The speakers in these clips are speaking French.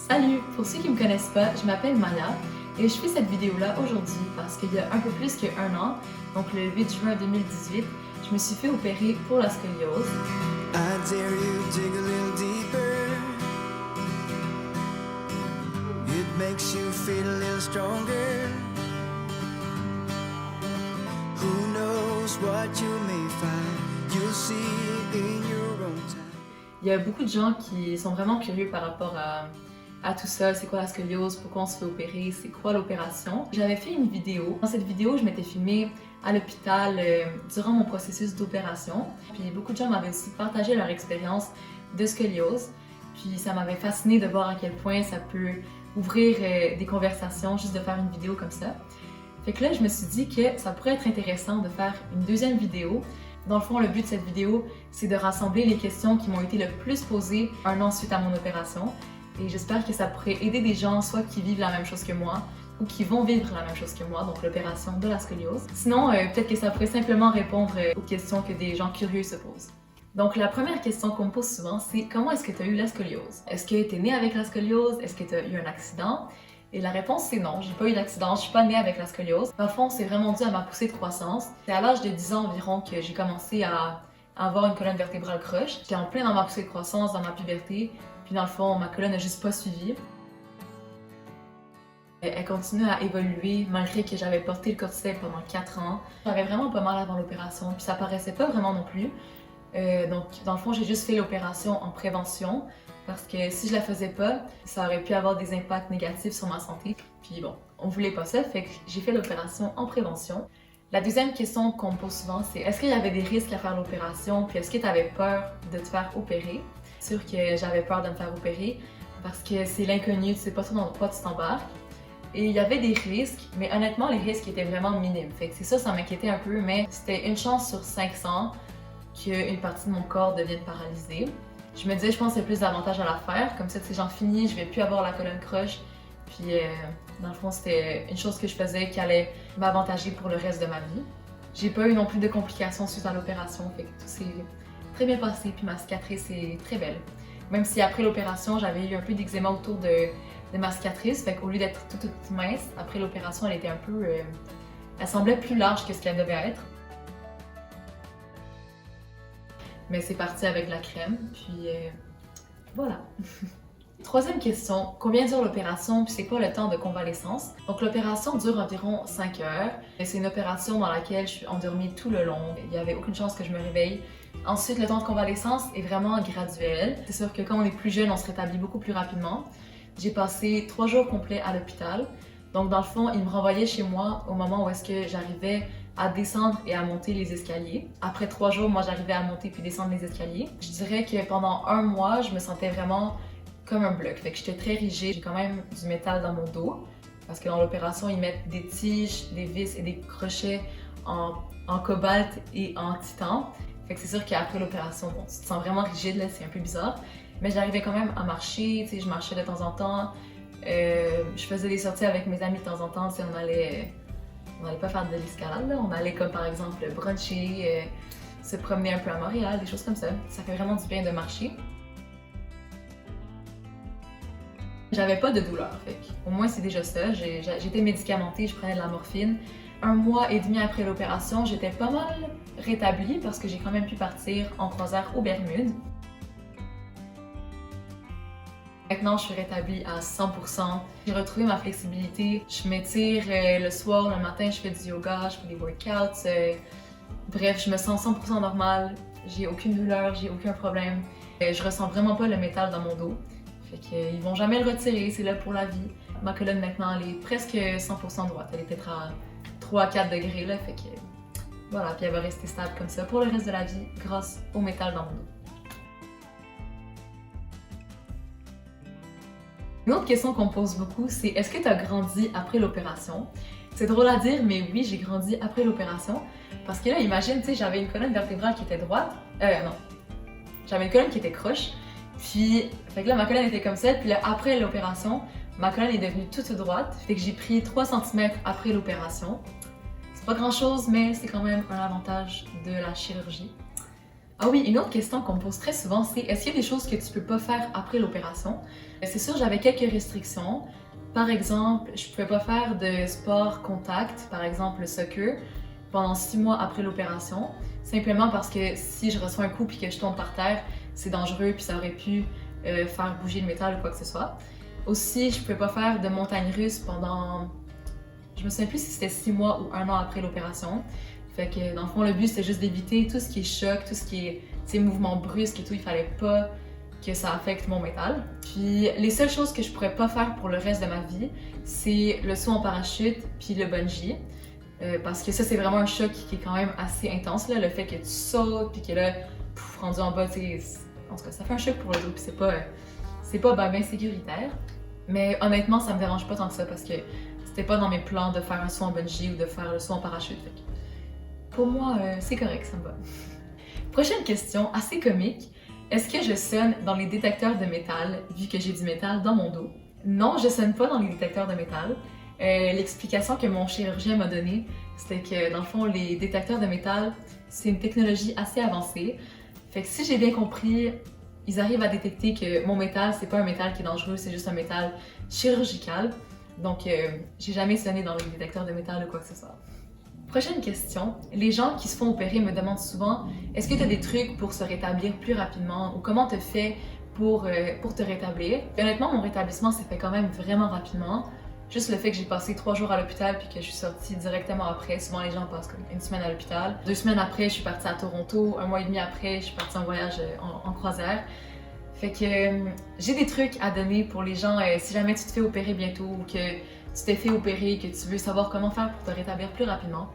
Salut! Pour ceux qui ne me connaissent pas, je m'appelle Maya et je fais cette vidéo-là aujourd'hui parce qu'il y a un peu plus qu'un an, donc le 8 juin 2018, je me suis fait opérer pour la scoliose. I dare you dig a little deeper. It makes you feel a little stronger. Who knows what you may find, you'll see in your own time. Il y a beaucoup de gens qui sont vraiment curieux par rapport à tout ça, c'est quoi la scoliose, pourquoi on se fait opérer, c'est quoi l'opération. J'avais fait une vidéo. Dans cette vidéo, je m'étais filmée à l'hôpital durant mon processus d'opération. Puis beaucoup de gens m'avaient aussi partagé leur expérience de scoliose. Puis ça m'avait fascinée de voir à quel point ça peut ouvrir des conversations juste de faire une vidéo comme ça. Fait que là, je me suis dit que ça pourrait être intéressant de faire une deuxième vidéo. Dans le fond, le but de cette vidéo, c'est de rassembler les questions qui m'ont été le plus posées un an suite à mon opération. Et j'espère que ça pourrait aider des gens, soit qui vivent la même chose que moi, ou qui vont vivre la même chose que moi, donc l'opération de la scoliose. Sinon, peut-être que ça pourrait simplement répondre aux questions que des gens curieux se posent. Donc la première question qu'on me pose souvent, c'est comment est-ce que tu as eu la scoliose? Est-ce que tu es né avec la scoliose? Est-ce que tu as eu un accident? Et la réponse c'est non, j'ai pas eu d'accident, je suis pas née avec la scoliose. Dans le fond, c'est vraiment dû à ma poussée de croissance. C'est à l'âge de 10 ans environ que j'ai commencé à avoir une colonne vertébrale croche. J'étais en plein dans ma poussée de croissance, dans ma puberté. Puis dans le fond, ma colonne n'a juste pas suivi. Elle continue à évoluer malgré que j'avais porté le corset pendant 4 ans. J'avais vraiment pas mal avant l'opération, puis ça paraissait pas vraiment non plus. Donc dans le fond, j'ai juste fait l'opération en prévention parce que si je la faisais pas, ça aurait pu avoir des impacts négatifs sur ma santé. Puis bon, on voulait pas ça, fait que j'ai fait l'opération en prévention. La deuxième question qu'on me pose souvent, c'est est-ce qu'il y avait des risques à faire l'opération, puis est-ce que tu avais peur de te faire opérer? C'est sûr que j'avais peur de me faire opérer parce que c'est l'inconnu, tu sais pas trop dans quoi tu t'embarques. Et il y avait des risques, mais honnêtement, les risques étaient vraiment minimes. Fait que c'est ça m'inquiétait un peu, mais c'était une chance sur 500 qu'une partie de mon corps devienne paralysée. Je me disais, je pense qu'il y a plus d'avantages à la faire, comme ça, tu sais, j'en finis, je vais plus avoir la colonne croche. Puis, dans le fond, c'était une chose que je faisais qui allait m'avantager pour le reste de ma vie. J'ai pas eu non plus de complications suite à l'opération, fait que tout s'est très bien passé, puis ma cicatrice est très belle. Même si après l'opération, j'avais eu un peu d'eczéma autour de ma cicatrice, fait qu'au lieu d'être toute mince, après l'opération, elle était un peu... elle semblait plus large que ce qu'elle devait être. Mais c'est parti avec la crème, puis voilà. Troisième question, combien dure l'opération puis c'est quoi le temps de convalescence? Donc l'opération dure environ 5 heures. C'est une opération dans laquelle je suis endormie tout le long. Il n'y avait aucune chance que je me réveille. Ensuite, le temps de convalescence est vraiment graduel. C'est sûr que quand on est plus jeune, on se rétablit beaucoup plus rapidement. J'ai passé 3 jours complets à l'hôpital. Donc dans le fond, ils me renvoyaient chez moi au moment où est-ce que j'arrivais à descendre et à monter les escaliers. Après 3 jours, moi j'arrivais à monter puis descendre les escaliers. Je dirais que pendant 1 mois, je me sentais vraiment comme un bloc. Fait que j'étais très rigide. J'ai quand même du métal dans mon dos parce que dans l'opération, ils mettent des tiges, des vis et des crochets en cobalt et en titan. Fait que c'est sûr qu'après l'opération, bon, tu te sens vraiment rigide, là, c'est un peu bizarre. Mais j'arrivais quand même à marcher, tu sais, je marchais de temps en temps. Je faisais des sorties avec mes amis de temps en temps, tu sais, on allait pas faire de l'escalade, là. On allait comme par exemple bruncher, se promener un peu à Montréal, des choses comme ça. Ça fait vraiment du bien de marcher. J'avais pas de douleur, fait au moins c'est déjà ça. J'étais médicamentée, je prenais de la morphine. 1 mois et demi après l'opération, j'étais pas mal rétablie parce que j'ai quand même pu partir en croisière aux Bermudes. Maintenant, je suis rétablie à 100%. J'ai retrouvé ma flexibilité. Je m'étire le soir, le matin, je fais du yoga, je fais des workouts. Bref, je me sens 100% normale. J'ai aucune douleur, j'ai aucun problème. Je ressens vraiment pas le métal dans mon dos. Fait qu'ils vont jamais le retirer, c'est là pour la vie. Ma colonne maintenant, elle est presque 100% droite. Elle est peut-être à 3 à 4 degrés là, fait que voilà, puis elle va rester stable comme ça pour le reste de la vie grâce au métal dans mon dos. Une autre question qu'on me pose beaucoup, c'est est-ce que tu as grandi après l'opération? C'est drôle à dire, mais oui, j'ai grandi après l'opération. Parce que là, imagine, tu sais, j'avais une colonne vertébrale qui était droite. Non. J'avais une colonne qui était croche. Puis, fait que là, ma colonne était comme ça. Puis là, après l'opération, ma colonne est devenue toute droite. Fait que j'ai pris 3 cm après l'opération. C'est pas grand chose, mais c'est quand même un avantage de la chirurgie. Ah oui, une autre question qu'on me pose très souvent, c'est est-ce qu'il y a des choses que tu peux pas faire après l'opération? C'est sûr, j'avais quelques restrictions. Par exemple, je pouvais pas faire de sport contact, par exemple le soccer, pendant 6 mois après l'opération, simplement parce que si je reçois un coup puis que je tombe par terre, c'est dangereux puis ça aurait pu faire bouger le métal ou quoi que ce soit. Aussi, je pouvais pas faire de montagne russe pendant, je me souviens plus si c'était 6 mois ou 1 an après l'opération. Fait que dans le fond, le but c'était juste d'éviter tout ce qui est choc, tout ce qui est ces mouvements brusques et tout. Il fallait pas que ça affecte mon métal. Puis les seules choses que je pourrais pas faire pour le reste de ma vie, c'est le saut en parachute puis le bungee. Parce que ça, c'est vraiment un choc qui est quand même assez intense, là, le fait que tu sautes puis que là, rendu en bas, tu sais, en tout cas, ça fait un choc pour le dos puis c'est pas bien sécuritaire. Mais honnêtement, ça me dérange pas tant que ça parce que c'était pas dans mes plans de faire un saut en bungee ou de faire le saut en parachute. Fait que pour moi, c'est correct, ça me va. Prochaine question, assez comique. Est-ce que je sonne dans les détecteurs de métal, vu que j'ai du métal dans mon dos? Non, je sonne pas dans les détecteurs de métal. L'explication que mon chirurgien m'a donnée, c'était que dans le fond, les détecteurs de métal, c'est une technologie assez avancée. Fait que si j'ai bien compris, ils arrivent à détecter que mon métal, c'est pas un métal qui est dangereux, c'est juste un métal chirurgical. Donc, j'ai jamais sonné dans les détecteurs de métal ou quoi que ce soit. Prochaine question. Les gens qui se font opérer me demandent souvent est-ce que tu as des trucs pour se rétablir plus rapidement ou comment tu fais pour te rétablir? Et honnêtement, mon rétablissement s'est fait quand même vraiment rapidement. Juste le fait que j'ai passé 3 jours à l'hôpital puis que je suis sortie directement après. Souvent, les gens passent comme 1 semaine à l'hôpital. 2 semaines après, je suis partie à Toronto. 1 mois et demi après, je suis partie en voyage en croisière. Fait que j'ai des trucs à donner pour les gens si jamais tu te fais opérer bientôt ou que tu t'es fait opérer, que tu veux savoir comment faire pour te rétablir plus rapidement,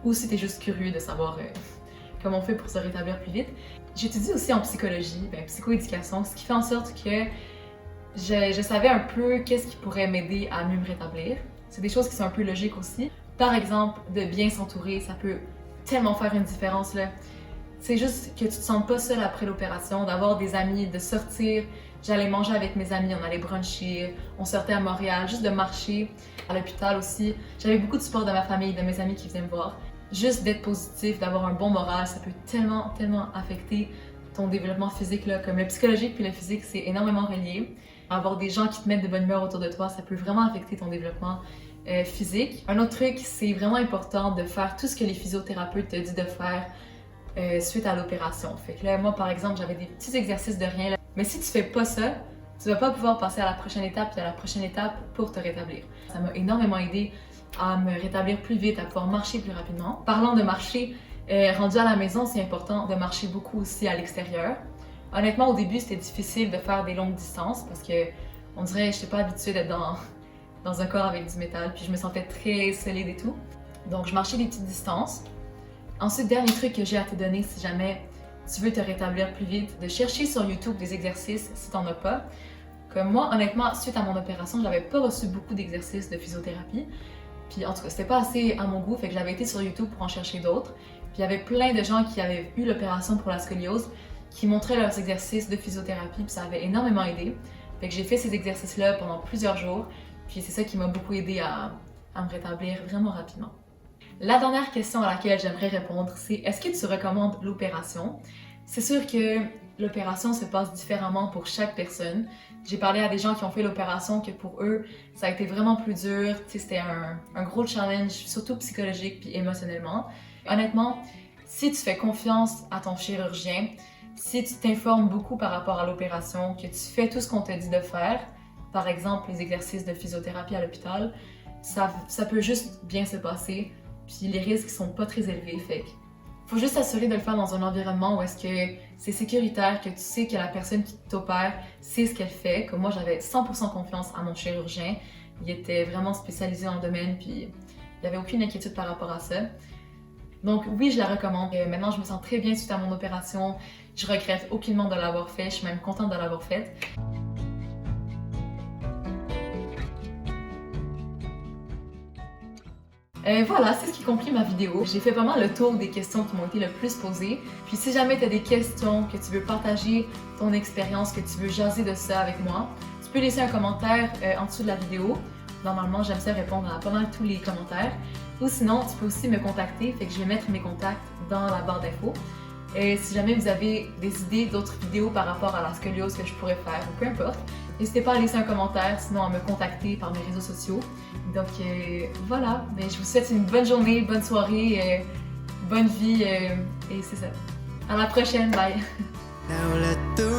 ou si tu es juste curieux de savoir comment on fait pour se rétablir plus vite. J'étudie aussi en psychologie, psychoéducation, ce qui fait en sorte que je savais un peu qu'est-ce qui pourrait m'aider à mieux me rétablir. C'est des choses qui sont un peu logiques aussi. Par exemple, de bien s'entourer, ça peut tellement faire une différence là. C'est juste que tu te sens pas seul après l'opération, d'avoir des amis, de sortir. J'allais manger avec mes amis, on allait bruncher, on sortait à Montréal, juste de marcher à l'hôpital aussi. J'avais beaucoup de support de ma famille, de mes amis qui venaient me voir. Juste d'être positif, d'avoir un bon moral, ça peut tellement affecter ton développement physique là. Comme le psychologique puis le physique, c'est énormément relié. Avoir des gens qui te mettent de bonne humeur autour de toi, ça peut vraiment affecter ton développement physique. Un autre truc, c'est vraiment important de faire tout ce que les physiothérapeutes te disent de faire suite à l'opération. Fait que là, moi, par exemple, j'avais des petits exercices de rien. Là. Mais si tu fais pas ça, tu vas pas pouvoir passer à la prochaine étape et à la prochaine étape pour te rétablir. Ça m'a énormément aidé à me rétablir plus vite, à pouvoir marcher plus rapidement. Parlant de marcher, rendu à la maison, c'est important de marcher beaucoup aussi à l'extérieur. Honnêtement, au début, c'était difficile de faire des longues distances parce que on dirait que je n'étais pas habituée d'être dans un corps avec du métal, puis je me sentais très solide et tout. Donc, je marchais des petites distances. Ensuite, dernier truc que j'ai à te donner si jamais tu veux te rétablir plus vite, de chercher sur YouTube des exercices si t'en as pas. Comme moi, honnêtement, suite à mon opération, j'avais pas reçu beaucoup d'exercices de physiothérapie. Puis en tout cas, c'était pas assez à mon goût, fait que j'avais été sur YouTube pour en chercher d'autres. Puis il y avait plein de gens qui avaient eu l'opération pour la scoliose, qui montraient leurs exercices de physiothérapie, puis ça avait énormément aidé. Fait que j'ai fait ces exercices-là pendant plusieurs jours, puis c'est ça qui m'a beaucoup aidé à me rétablir vraiment rapidement. La dernière question à laquelle j'aimerais répondre, c'est est-ce que tu recommandes l'opération? C'est sûr que l'opération se passe différemment pour chaque personne. J'ai parlé à des gens qui ont fait l'opération que pour eux, ça a été vraiment plus dur. C'était un gros challenge, surtout psychologique puis émotionnellement. Honnêtement, si tu fais confiance à ton chirurgien, si tu t'informes beaucoup par rapport à l'opération, que tu fais tout ce qu'on te dit de faire, par exemple les exercices de physiothérapie à l'hôpital, ça peut juste bien se passer. Puis les risques sont pas très élevés, fait que faut juste s'assurer de le faire dans un environnement où est-ce que c'est sécuritaire, que tu sais que la personne qui t'opère sait ce qu'elle fait. Comme moi, j'avais 100% confiance à mon chirurgien. Il était vraiment spécialisé dans le domaine, puis il n'y avait aucune inquiétude par rapport à ça. Donc oui, je la recommande. Maintenant, je me sens très bien suite à mon opération. Je regrette aucunement de l'avoir fait. Je suis même contente de l'avoir faite. Voilà, c'est ce qui conclut ma vidéo. J'ai fait vraiment le tour des questions qui m'ont été le plus posées. Puis si jamais tu as des questions, que tu veux partager ton expérience, que tu veux jaser de ça avec moi, tu peux laisser un commentaire en dessous de la vidéo. Normalement, j'aime ça répondre à pas mal tous les commentaires. Ou sinon, tu peux aussi me contacter, fait que je vais mettre mes contacts dans la barre d'infos. Et si jamais vous avez des idées d'autres vidéos par rapport à la scoliose que je pourrais faire, ou peu importe, n'hésitez pas à laisser un commentaire, sinon à me contacter par mes réseaux sociaux. Donc voilà, mais je vous souhaite une bonne journée, bonne soirée, bonne vie, et c'est ça. À la prochaine, bye! Now let the